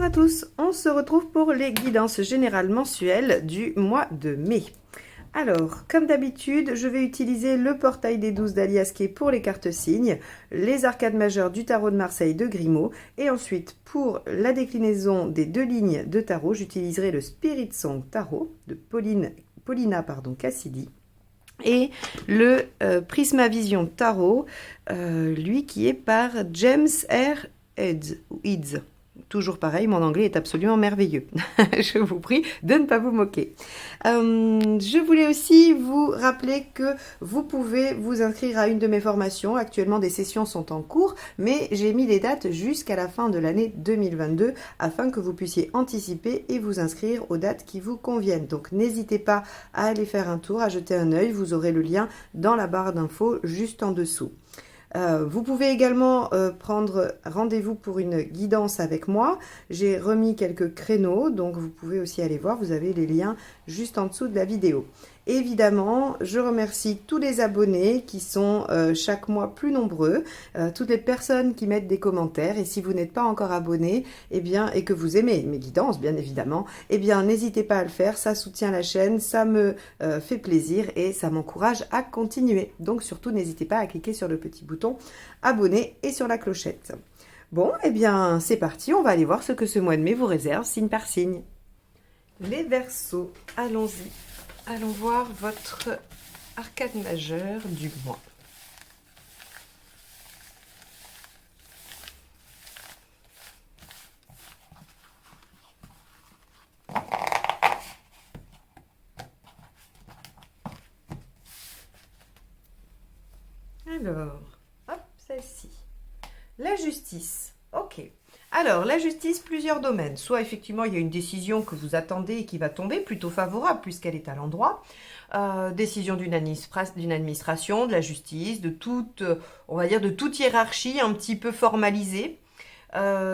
à tous, on se retrouve pour les guidances générales mensuelles du mois de mai. Alors, comme d'habitude, je vais utiliser le portail des 12 d'Aliasquet pour les cartes signes, les arcades majeures du tarot de Marseille de Grimaud, et ensuite, pour la déclinaison des deux lignes de tarot, j'utiliserai le Spirit Song Tarot de Paulina Cassidy. Et le Prisma Vision Tarot, lui qui est par James R. Eads. Toujours pareil, mon anglais est absolument merveilleux. Je vous prie de ne pas vous moquer. Je voulais aussi vous rappeler que vous pouvez vous inscrire à une de mes formations. Actuellement, des sessions sont en cours, mais j'ai mis les dates jusqu'à la fin de l'année 2022 afin que vous puissiez anticiper et vous inscrire aux dates qui vous conviennent. Donc, n'hésitez pas à aller faire un tour, à jeter un œil. Vous aurez le lien dans la barre d'infos juste en dessous. Vous pouvez également prendre rendez-vous pour une guidance avec moi. J'ai remis quelques créneaux, donc vous pouvez aussi aller voir. Vous avez les liens juste en dessous de la vidéo. Évidemment, je remercie tous les abonnés qui sont chaque mois plus nombreux, toutes les personnes qui mettent des commentaires. Et si vous n'êtes pas encore abonné, et que vous aimez mes guidances, bien évidemment, n'hésitez pas à le faire. Ça soutient la chaîne, ça me fait plaisir et ça m'encourage à continuer. Donc surtout, n'hésitez pas à cliquer sur le petit bouton abonner et sur la clochette. Bon, c'est parti. On va aller voir ce que ce mois de mai vous réserve, signe par signe. Les Verseaux, allons-y. Allons voir votre arcade majeure du mois. Alors, hop, celle-ci. La justice. Ok. Alors, la justice, plusieurs domaines. Soit, effectivement, il y a une décision que vous attendez et qui va tomber, plutôt favorable, puisqu'elle est à l'endroit. Décision d'une administration, de la justice, de toute, on va dire, de toute hiérarchie un petit peu formalisée.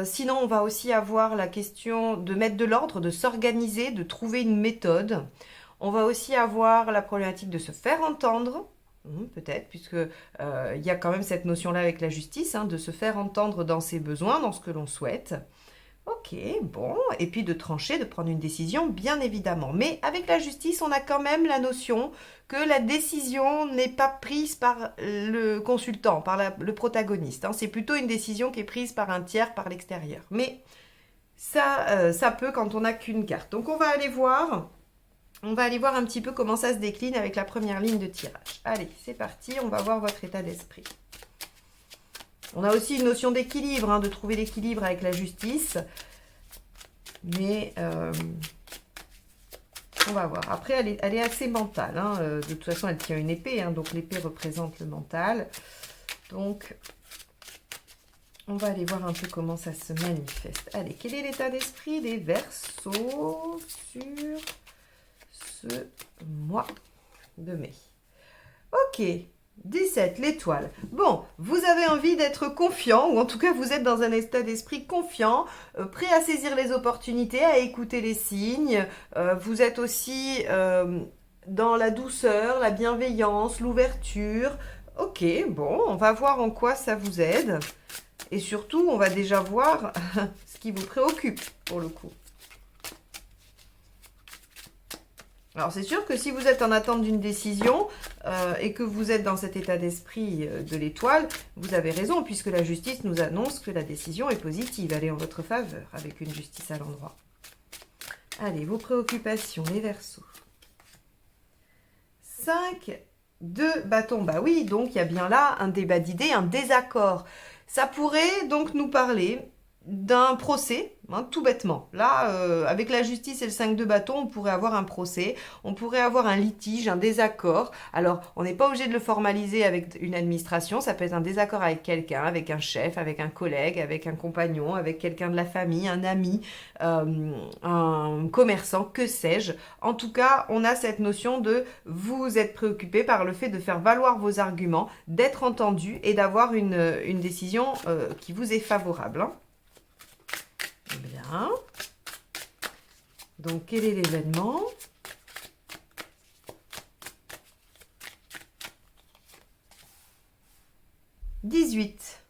Sinon, on va aussi avoir la question de mettre de l'ordre, de s'organiser, de trouver une méthode. On va aussi avoir la problématique de se faire entendre. Peut-être, puisque il y a quand même cette notion-là avec la justice, de se faire entendre dans ses besoins, dans ce que l'on souhaite. Ok, bon, et puis de trancher, de prendre une décision, bien évidemment. Mais avec la justice, on a quand même la notion que la décision n'est pas prise par le consultant, par le protagoniste. C'est plutôt une décision qui est prise par un tiers, par l'extérieur. Mais ça peut quand on n'a qu'une carte. Donc on va aller voir... On va aller voir un petit peu comment ça se décline avec la première ligne de tirage. Allez, c'est parti, on va voir votre état d'esprit. On a aussi une notion d'équilibre, de trouver l'équilibre avec la justice. Mais on va voir. Après, elle est assez mentale. De toute façon, elle tient une épée, donc l'épée représente le mental. Donc, on va aller voir un peu comment ça se manifeste. Allez, quel est l'état d'esprit des Verseaux sur... ce mois de mai. Ok, 17, l'étoile. Bon, vous avez envie d'être confiant, ou en tout cas vous êtes dans un état d'esprit confiant, prêt à saisir les opportunités, à écouter les signes. Vous êtes aussi dans la douceur, la bienveillance, l'ouverture. Ok, bon, on va voir en quoi ça vous aide. Et surtout, on va déjà voir ce qui vous préoccupe pour le coup. Alors, c'est sûr que si vous êtes en attente d'une décision et que vous êtes dans cet état d'esprit de l'étoile, vous avez raison, puisque la justice nous annonce que la décision est positive. Elle est en votre faveur, avec une justice à l'endroit. Allez, vos préoccupations, les Verseaux. 5 de bâton. Bah oui, donc il y a bien là un débat d'idées, un désaccord. Ça pourrait donc nous parler d'un procès, tout bêtement. Là, avec la justice et le 5 de bâton, on pourrait avoir un procès, on pourrait avoir un litige, un désaccord. Alors, on n'est pas obligé de le formaliser avec une administration, ça peut être un désaccord avec quelqu'un, avec un chef, avec un collègue, avec un compagnon, avec quelqu'un de la famille, un ami, un commerçant, que sais-je. En tout cas, on a cette notion de vous êtes préoccupé par le fait de faire valoir vos arguments, d'être entendu et d'avoir une décision qui vous est favorable. Bien. Donc, quel est l'événement? « 18 ».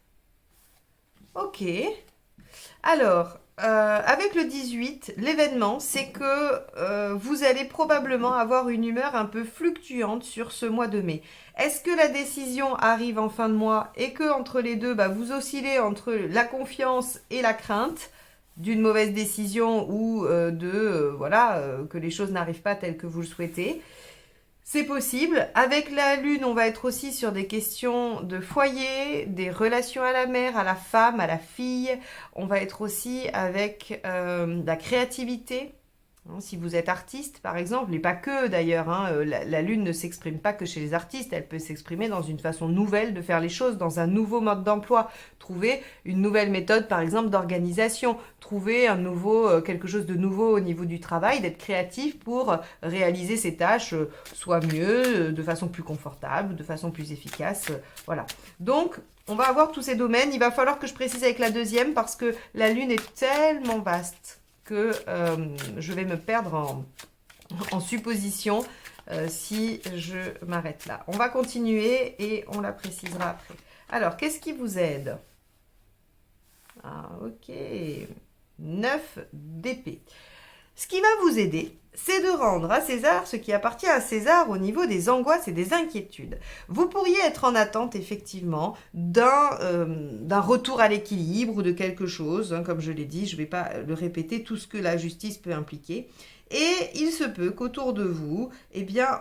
Ok. Alors, avec le 18, l'événement, c'est que vous allez probablement avoir une humeur un peu fluctuante sur ce mois de mai. Est-ce que la décision arrive en fin de mois et que entre les deux, vous oscillez entre la confiance et la crainte d'une mauvaise décision ou que les choses n'arrivent pas telles que vous le souhaitez? C'est possible. Avec la lune, on va être aussi sur des questions de foyer, des relations à la mère, à la femme, à la fille. On va être aussi avec la créativité. Si vous êtes artiste, par exemple, et pas que d'ailleurs, la lune ne s'exprime pas que chez les artistes, elle peut s'exprimer dans une façon nouvelle de faire les choses, dans un nouveau mode d'emploi. Trouver une nouvelle méthode, par exemple, d'organisation. Trouver quelque chose de nouveau au niveau du travail, d'être créatif pour réaliser ses tâches soit mieux, de façon plus confortable, de façon plus efficace. Voilà. Donc, on va avoir tous ces domaines. Il va falloir que je précise avec la deuxième parce que la lune est tellement vaste que je vais me perdre en supposition si je m'arrête là. On va continuer et on la précisera après. Alors, qu'est-ce qui vous aide? Ah, ok. 9 d'épée. Ce qui va vous aider, c'est de rendre à César ce qui appartient à César au niveau des angoisses et des inquiétudes. Vous pourriez être en attente, effectivement, d'un retour à l'équilibre ou de quelque chose. Comme je l'ai dit, je ne vais pas le répéter, tout ce que la justice peut impliquer. Et il se peut qu'autour de vous,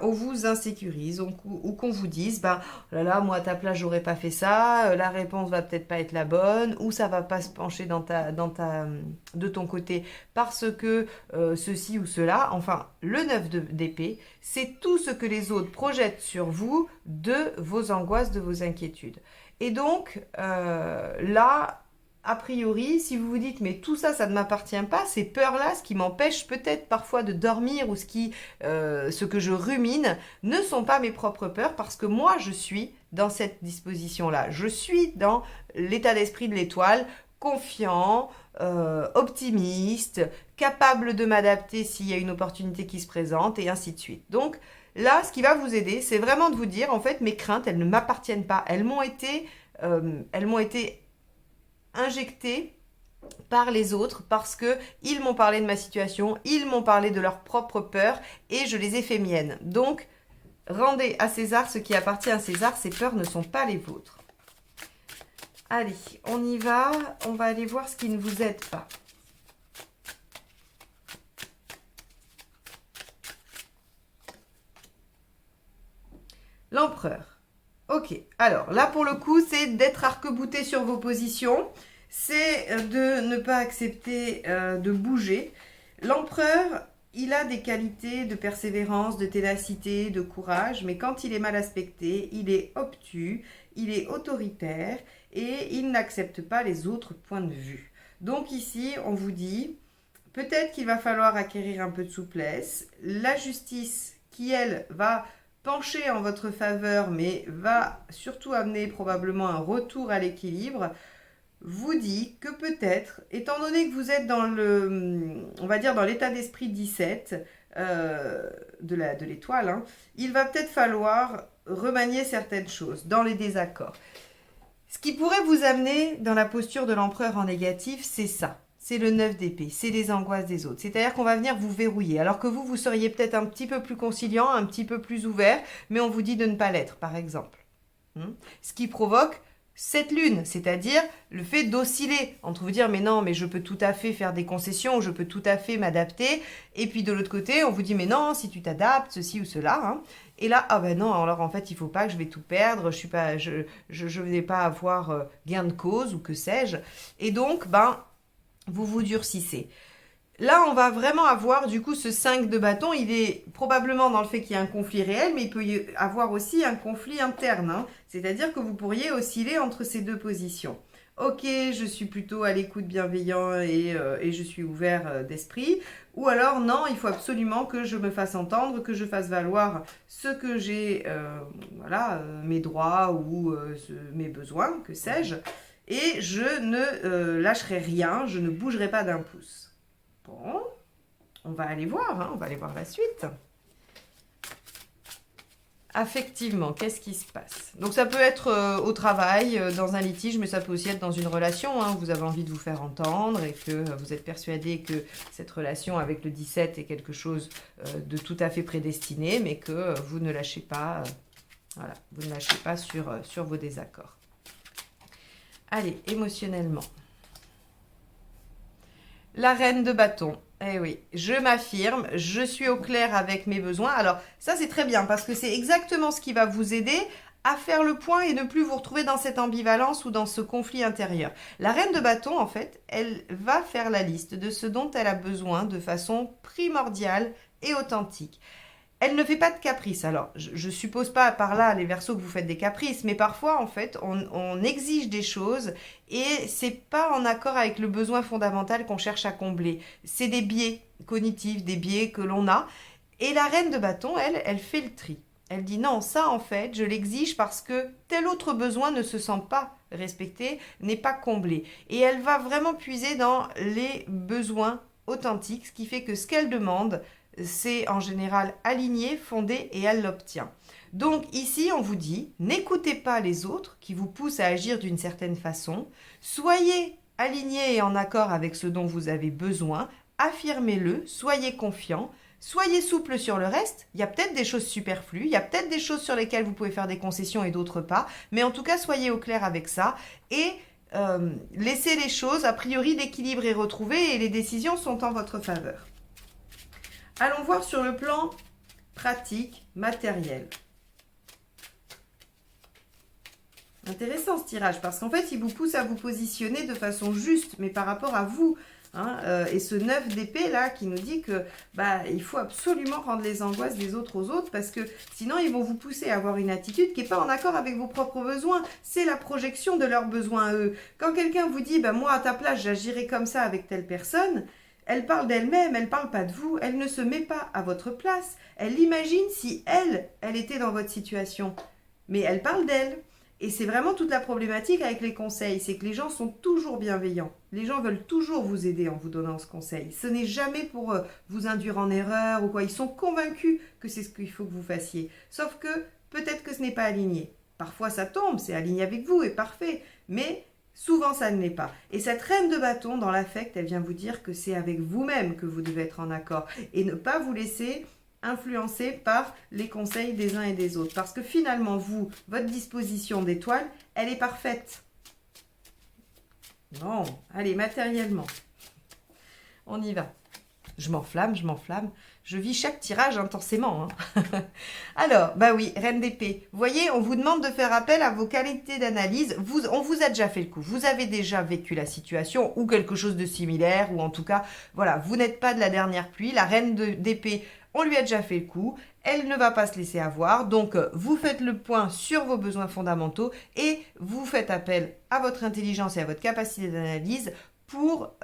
on vous insécurise ou qu'on vous dise, oh là là, moi à ta place, j'aurais pas fait ça, la réponse va peut-être pas être la bonne, ou ça va pas se pencher de ton côté parce que ceci ou cela. Enfin, le 9 d'épée, c'est tout ce que les autres projettent sur vous de vos angoisses, de vos inquiétudes. Et donc, là, a priori, si vous vous dites, mais tout ça, ça ne m'appartient pas, ces peurs-là, ce qui m'empêche peut-être parfois de dormir ou ce que je rumine, ne sont pas mes propres peurs parce que moi, je suis dans cette disposition-là. Je suis dans l'état d'esprit de l'étoile, confiant, optimiste, capable de m'adapter s'il y a une opportunité qui se présente et ainsi de suite. Donc là, ce qui va vous aider, c'est vraiment de vous dire, en fait, mes craintes, elles ne m'appartiennent pas. Elles m'ont été injectées par les autres parce que ils m'ont parlé de ma situation, ils m'ont parlé de leurs propres peurs et je les ai fait miennes. Donc, rendez à César ce qui appartient à César, ces peurs ne sont pas les vôtres. Allez, on y va, on va aller voir ce qui ne vous aide pas. L'empereur. Ok, alors là pour le coup, c'est d'être arc-bouté sur vos positions, c'est de ne pas accepter de bouger. L'empereur, il a des qualités de persévérance, de ténacité, de courage, mais quand il est mal aspecté, il est obtus, il est autoritaire et il n'accepte pas les autres points de vue. Donc ici, on vous dit, peut-être qu'il va falloir acquérir un peu de souplesse. La justice qui, elle, va pencher en votre faveur, mais va surtout amener probablement un retour à l'équilibre, vous dit que peut-être, étant donné que vous êtes dans on va dire dans l'état d'esprit 17 de l'étoile, il va peut-être falloir remanier certaines choses dans les désaccords. Ce qui pourrait vous amener dans la posture de l'empereur en négatif, c'est ça. C'est le 9 d'épée, c'est les angoisses des autres. C'est-à-dire qu'on va venir vous verrouiller. Alors que vous seriez peut-être un petit peu plus conciliant, un petit peu plus ouvert, mais on vous dit de ne pas l'être, par exemple. Ce qui provoque cette lune, c'est-à-dire le fait d'osciller entre vous dire mais non, mais je peux tout à fait faire des concessions, je peux tout à fait m'adapter, et puis de l'autre côté, on vous dit mais non, si tu t'adaptes, ceci ou cela, et là, ah ben non, alors en fait, il faut pas que je vais tout perdre, je vais pas avoir gain de cause ou que sais-je, et donc, vous vous durcissez. Là, on va vraiment avoir du coup ce 5 de bâton, il est probablement dans le fait qu'il y a un conflit réel, mais il peut y avoir aussi un conflit interne. C'est-à-dire que vous pourriez osciller entre ces deux positions. Ok, je suis plutôt à l'écoute bienveillant et je suis ouvert d'esprit. Ou alors non, il faut absolument que je me fasse entendre, que je fasse valoir ce que j'ai, mes droits ou mes besoins, que sais-je. Et je ne lâcherai rien, je ne bougerai pas d'un pouce. Bon, on va aller voir la suite. Affectivement, qu'est-ce qui se passe? Donc ça peut être au travail, dans un litige, mais ça peut aussi être dans une relation, hein, où vous avez envie de vous faire entendre et que vous êtes persuadé que cette relation avec le 17 est quelque chose de tout à fait prédestiné, mais que vous ne lâchez pas, voilà, vous ne lâchez pas sur vos désaccords. Allez, émotionnellement. La reine de bâton. Eh oui, je m'affirme, je suis au clair avec mes besoins. Alors, ça, c'est très bien parce que c'est exactement ce qui va vous aider à faire le point et ne plus vous retrouver dans cette ambivalence ou dans ce conflit intérieur. La reine de bâton, en fait, elle va faire la liste de ce dont elle a besoin de façon primordiale et authentique. Elle ne fait pas de caprices. Alors, je suppose pas par là, les Verseaux, que vous faites des caprices, mais parfois, en fait, on exige des choses et c'est pas en accord avec le besoin fondamental qu'on cherche à combler. C'est des biais cognitifs, des biais que l'on a. Et la reine de bâton, elle fait le tri. Elle dit non, ça, en fait, je l'exige parce que tel autre besoin ne se sent pas respecté, n'est pas comblé. Et elle va vraiment puiser dans les besoins authentiques, ce qui fait que ce qu'elle demande, c'est en général aligné, fondé et elle l'obtient. Donc ici, on vous dit, n'écoutez pas les autres qui vous poussent à agir d'une certaine façon, soyez aligné et en accord avec ce dont vous avez besoin, affirmez-le, soyez confiant, soyez souple sur le reste, il y a peut-être des choses superflues, il y a peut-être des choses sur lesquelles vous pouvez faire des concessions et d'autres pas, mais en tout cas, soyez au clair avec ça et laissez les choses, a priori, l'équilibre est retrouvé et les décisions sont en votre faveur. Allons voir sur le plan pratique, matériel. Intéressant ce tirage, parce qu'en fait, il vous pousse à vous positionner de façon juste, mais par rapport à vous. Hein, et ce 9 d'épée là qui nous dit que il faut absolument rendre les angoisses des autres aux autres, parce que sinon ils vont vous pousser à avoir une attitude qui n'est pas en accord avec vos propres besoins. C'est la projection de leurs besoins à eux. Quand quelqu'un vous dit moi à ta place j'agirais comme ça avec telle personne, elle parle d'elle-même, elle ne parle pas de vous, elle ne se met pas à votre place. Elle imagine si elle était dans votre situation. Mais elle parle d'elle. Et c'est vraiment toute la problématique avec les conseils, c'est que les gens sont toujours bienveillants. Les gens veulent toujours vous aider en vous donnant ce conseil. Ce n'est jamais pour vous induire en erreur ou quoi. Ils sont convaincus que c'est ce qu'il faut que vous fassiez. Sauf que peut-être que ce n'est pas aligné. Parfois ça tombe, c'est aligné avec vous et parfait. Mais souvent, ça ne l'est pas. Et cette reine de bâton, dans l'affect, elle vient vous dire que c'est avec vous-même que vous devez être en accord et ne pas vous laisser influencer par les conseils des uns et des autres. Parce que finalement, vous, votre disposition d'étoile, elle est parfaite. Non, allez, matériellement. On y va. Je m'enflamme, je m'enflamme. Je vis chaque tirage intensément. Hein. Alors, oui, reine d'épée. Vous voyez, on vous demande de faire appel à vos qualités d'analyse. On vous a déjà fait le coup. Vous avez déjà vécu la situation ou quelque chose de similaire. Ou en tout cas, voilà, vous n'êtes pas de la dernière pluie. La reine d'épée, on lui a déjà fait le coup. Elle ne va pas se laisser avoir. Donc, vous faites le point sur vos besoins fondamentaux et vous faites appel à votre intelligence et à votre capacité d'analyse pour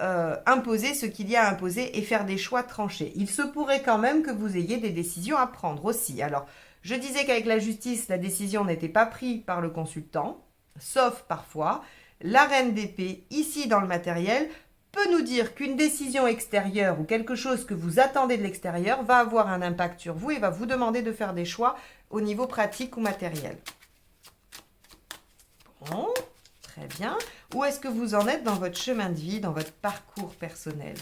imposer ce qu'il y a à imposer et faire des choix tranchés. Il se pourrait quand même que vous ayez des décisions à prendre aussi. Alors, je disais qu'avec la justice, la décision n'était pas prise par le consultant, sauf parfois. La reine d'épée, ici dans le matériel, peut nous dire qu'une décision extérieure ou quelque chose que vous attendez de l'extérieur va avoir un impact sur vous et va vous demander de faire des choix au niveau pratique ou matériel. Bon, très bien. Où est-ce que vous en êtes dans votre chemin de vie, dans votre parcours personnel?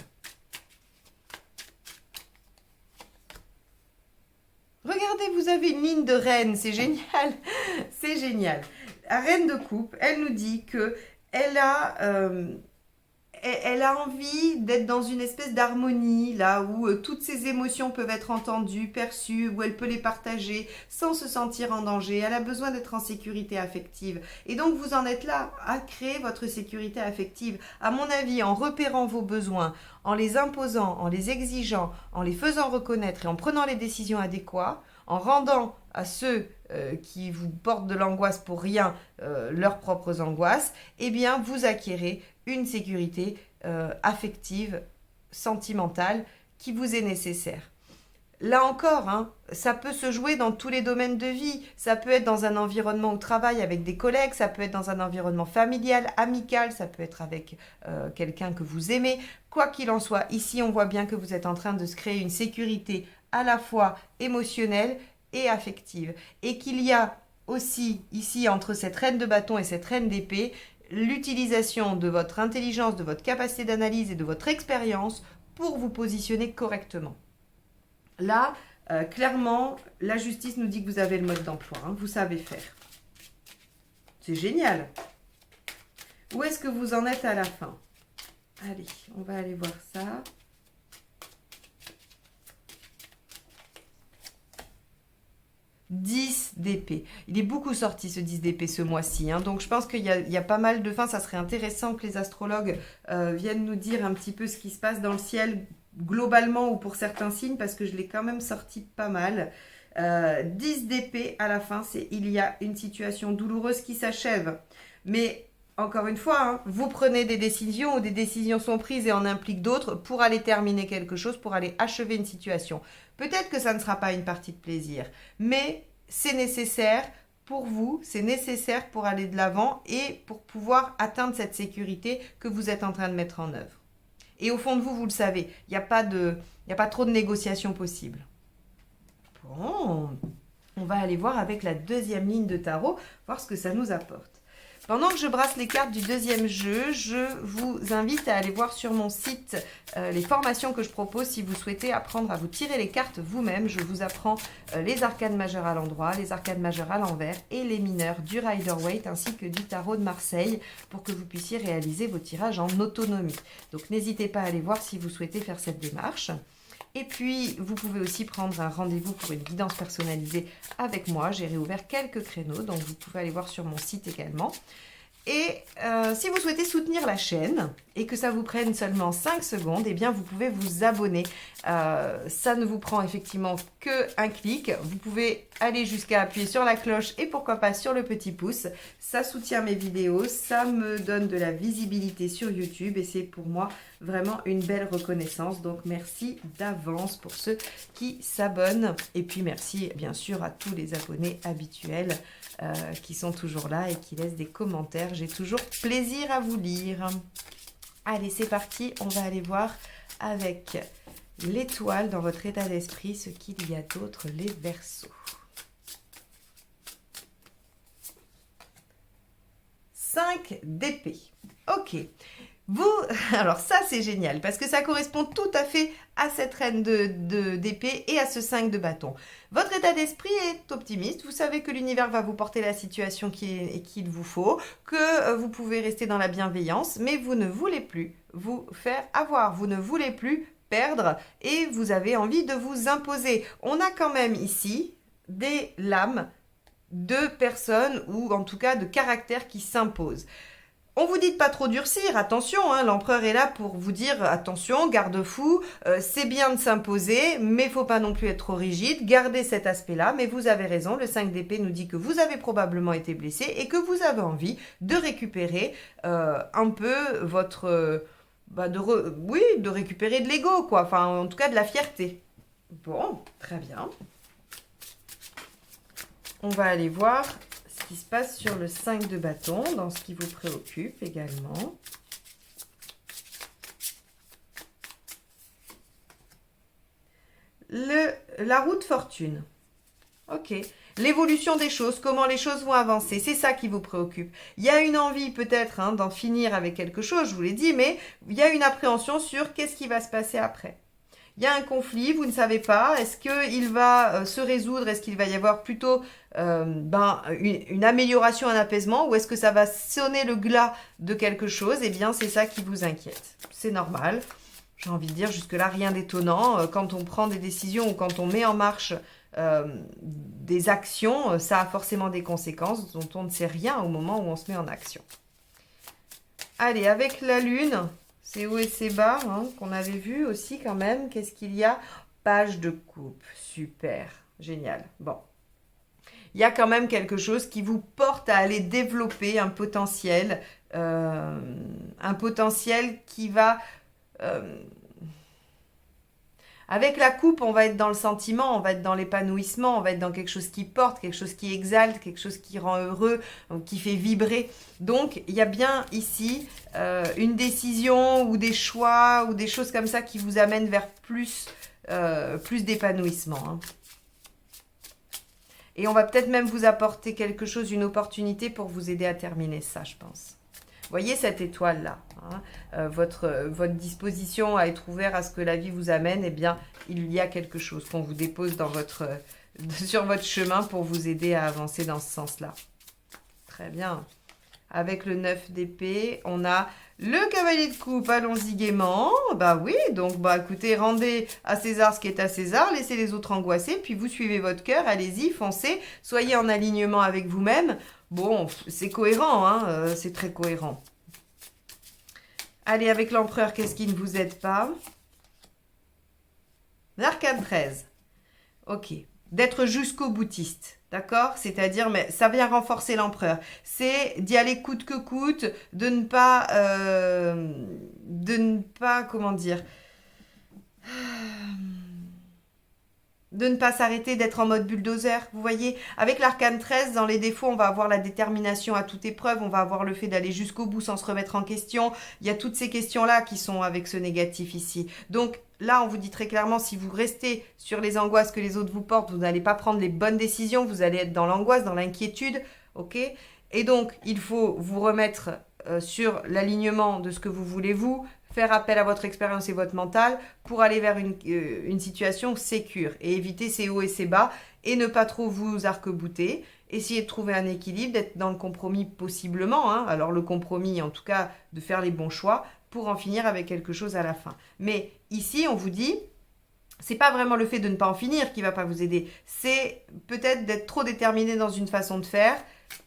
Regardez, vous avez une ligne de reine, c'est génial, c'est génial. La reine de coupe, elle nous dit que elle a envie d'être dans une espèce d'harmonie, là où toutes ses émotions peuvent être entendues, perçues, où elle peut les partager sans se sentir en danger. Elle a besoin d'être en sécurité affective. Et donc, vous en êtes là à créer votre sécurité affective. À mon avis, en repérant vos besoins, en les imposant, en les exigeant, en les faisant reconnaître et en prenant les décisions adéquates, en rendant à ceux qui vous portent de l'angoisse pour rien leurs propres angoisses, eh bien, vous acquérez une sécurité affective, sentimentale, qui vous est nécessaire. Là encore, ça peut se jouer dans tous les domaines de vie. Ça peut être dans un environnement au travail avec des collègues, ça peut être dans un environnement familial, amical, ça peut être avec quelqu'un que vous aimez. Quoi qu'il en soit, ici on voit bien que vous êtes en train de se créer une sécurité à la fois émotionnelle et affective. Et qu'il y a aussi ici, entre cette reine de bâton et cette reine d'épée, l'utilisation de votre intelligence, de votre capacité d'analyse et de votre expérience pour vous positionner correctement. Là, clairement, la justice nous dit que vous avez le mode d'emploi, hein, vous savez faire. C'est génial. Où est-ce que vous en êtes à la fin? Allez, on va aller voir ça. « 10 d'épée. Il est beaucoup sorti ce 10 d'épée ce mois-ci. Hein, donc je pense qu'il y a pas mal de fins. Ça serait intéressant que les astrologues viennent nous dire un petit peu ce qui se passe dans le ciel globalement ou pour certains signes, parce que je l'ai quand même sorti pas mal. 10 d'épée à la fin, c'est il y a une situation douloureuse qui s'achève. Mais encore une fois, hein, vous prenez des décisions ou des décisions sont prises et en impliquent d'autres pour aller terminer quelque chose, pour aller achever une situation. Peut-être que ça ne sera pas une partie de plaisir, mais c'est nécessaire pour vous, c'est nécessaire pour aller de l'avant et pour pouvoir atteindre cette sécurité que vous êtes en train de mettre en œuvre. Et au fond de vous, vous le savez, il n'y a pas trop de négociations possibles. Bon, on va aller voir avec la deuxième ligne de tarot, voir ce que ça nous apporte. Pendant que je brasse les cartes du deuxième jeu, je vous invite à aller voir sur mon site les formations que je propose si vous souhaitez apprendre à vous tirer les cartes vous-même. Je vous apprends les arcanes majeures à l'endroit, les arcanes majeures à l'envers et les mineurs du Rider-Waite ainsi que du tarot de Marseille pour que vous puissiez réaliser vos tirages en autonomie. Donc n'hésitez pas à aller voir si vous souhaitez faire cette démarche. Et puis, vous pouvez aussi prendre un rendez-vous pour une guidance personnalisée avec moi. J'ai réouvert quelques créneaux, donc vous pouvez aller voir sur mon site également. Et si vous souhaitez soutenir la chaîne et que ça vous prenne seulement 5 secondes, eh bien vous pouvez vous abonner. Ça ne vous prend effectivement qu'un clic. Vous pouvez aller jusqu'à appuyer sur la cloche et pourquoi pas sur le petit pouce. Ça soutient mes vidéos, ça me donne de la visibilité sur YouTube et c'est pour moi vraiment une belle reconnaissance. Donc merci d'avance pour ceux qui s'abonnent. Et puis merci bien sûr à tous les abonnés habituels qui sont toujours là et qui laissent des commentaires. J'ai toujours plaisir à vous lire. Allez, c'est parti. On va aller voir avec l'étoile dans votre état d'esprit ce qu'il y a d'autre, les Verseaux. 5 d'épée. Ok. Alors ça c'est génial parce que ça correspond tout à fait à cette reine d'épée et à ce 5 de bâton. Votre état d'esprit est optimiste, vous savez que l'univers va vous porter la situation qu'il vous faut, que vous pouvez rester dans la bienveillance, mais vous ne voulez plus vous faire avoir, vous ne voulez plus perdre et vous avez envie de vous imposer. On a quand même ici des lames de personnes ou en tout cas de caractères qui s'imposent. On vous dit de pas trop durcir, attention, hein, l'empereur est là pour vous dire attention, garde-fou, c'est bien de s'imposer, mais il ne faut pas non plus être trop rigide, gardez cet aspect-là, mais vous avez raison, le 5 d'épée nous dit que vous avez probablement été blessé et que vous avez envie de récupérer un peu votre... de récupérer de l'ego, quoi, enfin en tout cas de la fierté. Bon, très bien. On va aller voir ce qui se passe sur le 5 de bâton, dans ce qui vous préoccupe également. La roue de fortune. Ok. L'évolution des choses, comment les choses vont avancer, c'est ça qui vous préoccupe. Il y a une envie peut-être d'en finir avec quelque chose, je vous l'ai dit, mais il y a une appréhension sur qu'est-ce qui va se passer après. Il y a un conflit, vous ne savez pas, est-ce qu'il va se résoudre, est-ce qu'il va y avoir plutôt une amélioration, un apaisement, ou est-ce que ça va sonner le glas de quelque chose? Eh bien, c'est ça qui vous inquiète. C'est normal, j'ai envie de dire jusque-là, rien d'étonnant. Quand on prend des décisions ou quand on met en marche des actions, ça a forcément des conséquences dont on ne sait rien au moment où on se met en action. Allez, avec la lune... C'est haut et c'est bas, hein, qu'on avait vu aussi quand même. Qu'est-ce qu'il y a? Page de coupe. Super. Génial. Bon. Il y a quand même quelque chose qui vous porte à aller développer un potentiel qui va... Avec la coupe, on va être dans le sentiment, on va être dans l'épanouissement, on va être dans quelque chose qui porte, quelque chose qui exalte, quelque chose qui rend heureux, qui fait vibrer. Donc, il y a bien ici une décision ou des choix ou des choses comme ça qui vous amènent vers plus d'épanouissement. Hein. Et on va peut-être même vous apporter quelque chose, une opportunité pour vous aider à terminer ça, je pense. Voyez cette étoile-là, hein, votre disposition à être ouvert à ce que la vie vous amène, eh bien, il y a quelque chose qu'on vous dépose sur votre chemin pour vous aider à avancer dans ce sens-là. Très bien. Avec le 9 d'épée, on a le cavalier de coupe, allons-y gaiement. Bah oui, donc écoutez, rendez à César ce qui est à César, laissez les autres angoisser, puis vous suivez votre cœur, allez-y, foncez, soyez en alignement avec vous-même. Bon, c'est cohérent, hein, c'est très cohérent. Allez, avec l'empereur, qu'est-ce qui ne vous aide pas? L'arcane 13. Ok. D'être jusqu'au boutiste, d'accord? C'est-à-dire, mais ça vient renforcer l'empereur. C'est d'y aller coûte que coûte, de ne pas, comment dire, de ne pas s'arrêter, d'être en mode bulldozer. Vous voyez, avec l'arcane 13, dans les défauts, on va avoir la détermination à toute épreuve, on va avoir le fait d'aller jusqu'au bout sans se remettre en question. Il y a toutes ces questions-là qui sont avec ce négatif ici. Donc là, on vous dit très clairement, si vous restez sur les angoisses que les autres vous portent, vous n'allez pas prendre les bonnes décisions, vous allez être dans l'angoisse, dans l'inquiétude, ok? Et donc, il faut vous remettre sur l'alignement de ce que vous voulez vous, faire appel à votre expérience et votre mental pour aller vers une situation sécure et éviter ces hauts et ces bas et ne pas trop vous arc-bouter. Essayez de trouver un équilibre, d'être dans le compromis possiblement. Hein. Alors le compromis, en tout cas, de faire les bons choix pour en finir avec quelque chose à la fin. Mais ici, on vous dit, c'est pas vraiment le fait de ne pas en finir qui va pas vous aider. C'est peut-être d'être trop déterminé dans une façon de faire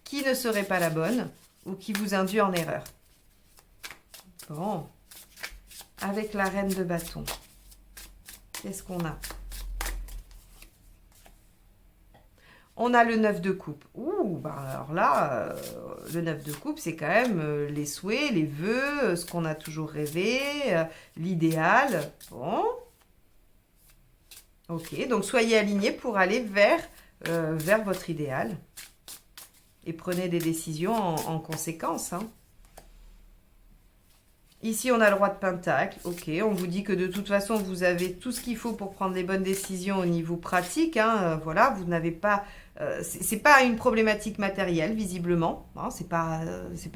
qui ne serait pas la bonne ou qui vous induit en erreur. Bon. Avec la reine de bâton, qu'est-ce qu'on a? On a le 9 de coupe. Ouh, alors là, le 9 de coupe, c'est quand même les souhaits, les vœux, ce qu'on a toujours rêvé, l'idéal. Bon. Ok, donc soyez alignés pour aller vers votre idéal. Et prenez des décisions en conséquence, hein. Ici, on a le roi de Pentacle. Ok, on vous dit que de toute façon, vous avez tout ce qu'il faut pour prendre les bonnes décisions au niveau pratique. Hein, voilà, vous n'avez pas... c'est pas une problématique matérielle, visiblement. Hein, c'est pas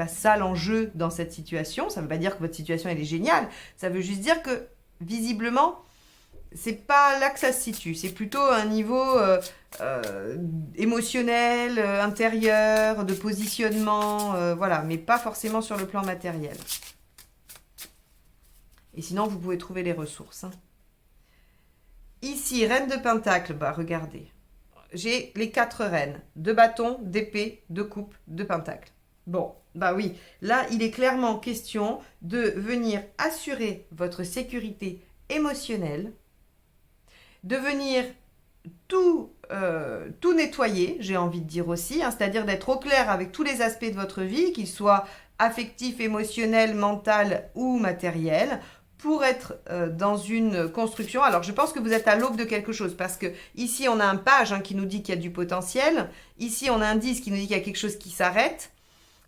ça l'enjeu dans cette situation. Ça ne veut pas dire que votre situation, elle est géniale. Ça veut juste dire que, visiblement, c'est pas là que ça se situe. C'est plutôt un niveau émotionnel, intérieur, de positionnement, voilà. Mais pas forcément sur le plan matériel. Et sinon, vous pouvez trouver les ressources. Hein. Ici, reine de pentacle, regardez. J'ai les 4 reines. De bâton, d'épée, de coupe, de pentacle. Bon, oui. Là, il est clairement question de venir assurer votre sécurité émotionnelle, de venir tout nettoyer, j'ai envie de dire aussi, hein, c'est-à-dire d'être au clair avec tous les aspects de votre vie, qu'ils soient affectifs, émotionnels, mental ou matériels, pour être dans une construction. Alors, je pense que vous êtes à l'aube de quelque chose, parce que ici, on a un page qui nous dit qu'il y a du potentiel. Ici, on a un 10 qui nous dit qu'il y a quelque chose qui s'arrête.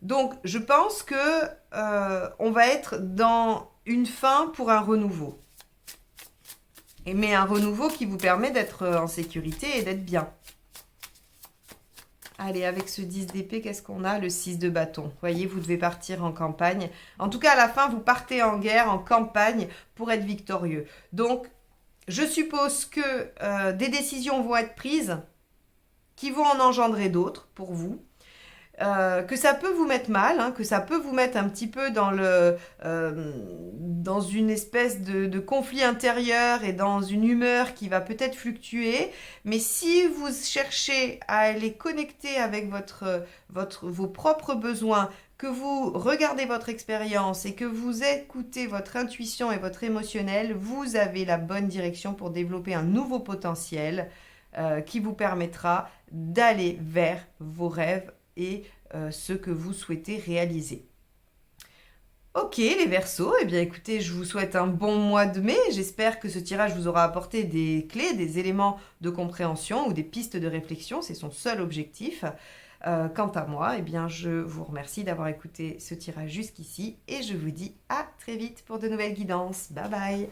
Donc, je pense que on va être dans une fin pour un renouveau. Mais un renouveau qui vous permet d'être en sécurité et d'être bien. Allez, avec ce 10 d'épée, qu'est-ce qu'on a? Le 6 de bâton. Vous voyez, vous devez partir en campagne. En tout cas, à la fin, vous partez en guerre, en campagne, pour être victorieux. Donc, je suppose que des décisions vont être prises qui vont en engendrer d'autres pour vous. Que ça peut vous mettre mal, hein, que ça peut vous mettre un petit peu dans une espèce de conflit intérieur et dans une humeur qui va peut-être fluctuer. Mais si vous cherchez à aller connecter avec vos propres besoins, que vous regardez votre expérience et que vous écoutez votre intuition et votre émotionnel, vous avez la bonne direction pour développer un nouveau potentiel qui vous permettra d'aller vers vos rêves et ce que vous souhaitez réaliser. Ok les Verseaux, eh bien écoutez, je vous souhaite un bon mois de mai. J'espère que ce tirage vous aura apporté des clés, des éléments de compréhension ou des pistes de réflexion. C'est son seul objectif. Quant à moi, eh bien, je vous remercie d'avoir écouté ce tirage jusqu'ici et je vous dis à très vite pour de nouvelles guidances. Bye bye.